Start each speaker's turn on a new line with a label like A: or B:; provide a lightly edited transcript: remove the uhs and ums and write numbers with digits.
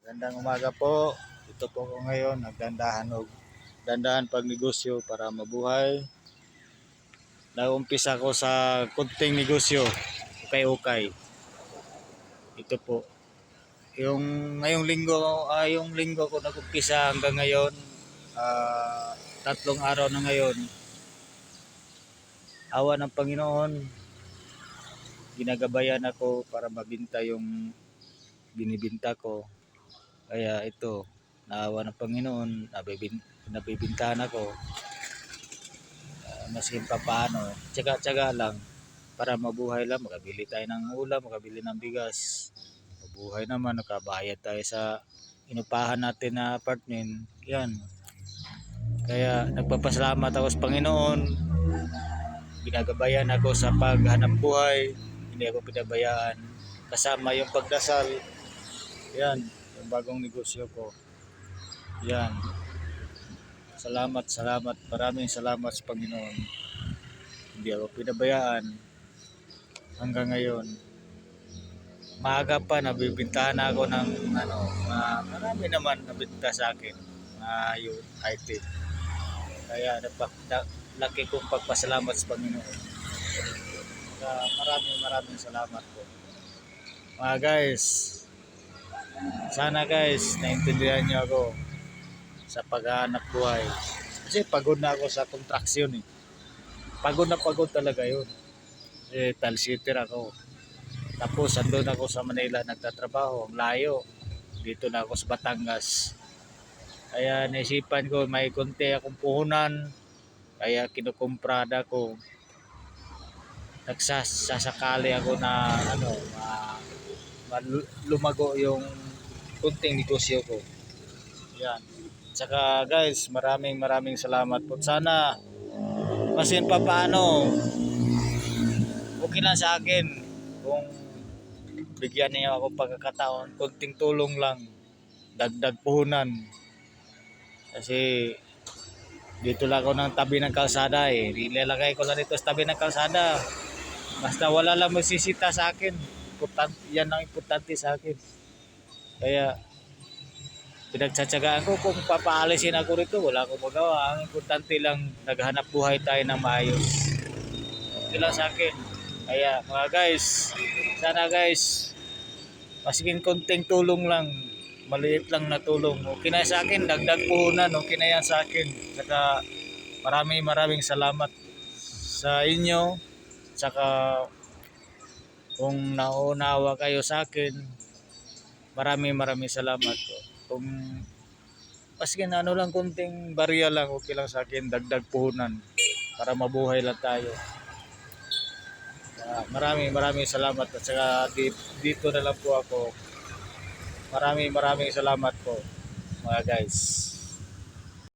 A: Gandang umaga po. Ito po ko ngayon, dandahan pag negosyo para mabuhay. Naumpisa ko sa kunting negosyo, ukay-ukay. Ito po. Yung yung linggo ko nag-umpisa hanggang ngayon, 3 araw na ngayon. Awa ng Panginoon, ginagabayan ako para mabinta yung binibinta ko. Kaya ito, naawa ng Panginoon, nabibintahan ako. Maski pa paano, tsaga-tsaga lang para mabuhay lang, makabili tayo ng ulam, makabili ng bigas. Mabuhay naman, nakabayad tayo sa inupahan natin na apartment. Yan. Kaya nagpapasalamat ako sa Panginoon. Ginagabayan ako sa paghanap buhay. Hindi ako pinabayaan. Kasama yung pagdasal. Yan, yung bagong negosyo ko. Yan. Salamat. Maraming salamat sa Panginoon. Hindi ako pinabayaan hanggang ngayon. Maaga pa nabibintahan ako ng marami naman nabinta sa akin yung item. Kaya laki kong pagpasalamat sa Panginoon. Maraming salamat po. Mga guys, sana guys naintindihan niyo ako sa paghahanap buhay. Kasi pagod na ako sa kontraksyon eh. Pagod na pagod talaga yun. Talsitter ako. Tapos andun ako sa Manila nagtatrabaho. Ang layo. Dito na ako sa Batangas. Kaya naisipan ko may konti akong puhunan. Kaya kinukumprada ko. Nagsasakali ako na lumago yung kunting negosyo ko. Yan. Tsaka guys, maraming salamat po. Sana masin pa paano okay lang sa akin kung bigyan niyo ako pagkakataon, kunting tulong lang, dagdag puhunan. Kasi dito lang ako ng tabi ng kalsada eh. Nilalagay ko lang dito sa tabi ng kalsada. Basta wala lang magsisita sa akin. Yan ang importante sa akin. Kaya pinagtsatsagaan ko kung papaalisin ako rito, wala akong magawa. Ang importante lang, naghanap buhay tayo ng maayos. Okay lang sa akin. Kaya mga guys, sana guys, masking konting tulong lang, maliit lang na tulong. Okay na sa akin, dagdag puhunan, okay na yan sa akin. Saka maraming salamat sa inyo. Saka kung naunawa kayo sa akin, maraming salamat po. Kung maski na lang kunting barya lang, okay lang sa akin, dagdag puhunan para mabuhay lang tayo. Maraming salamat at saka dito na lang po ako. Maraming salamat po mga guys.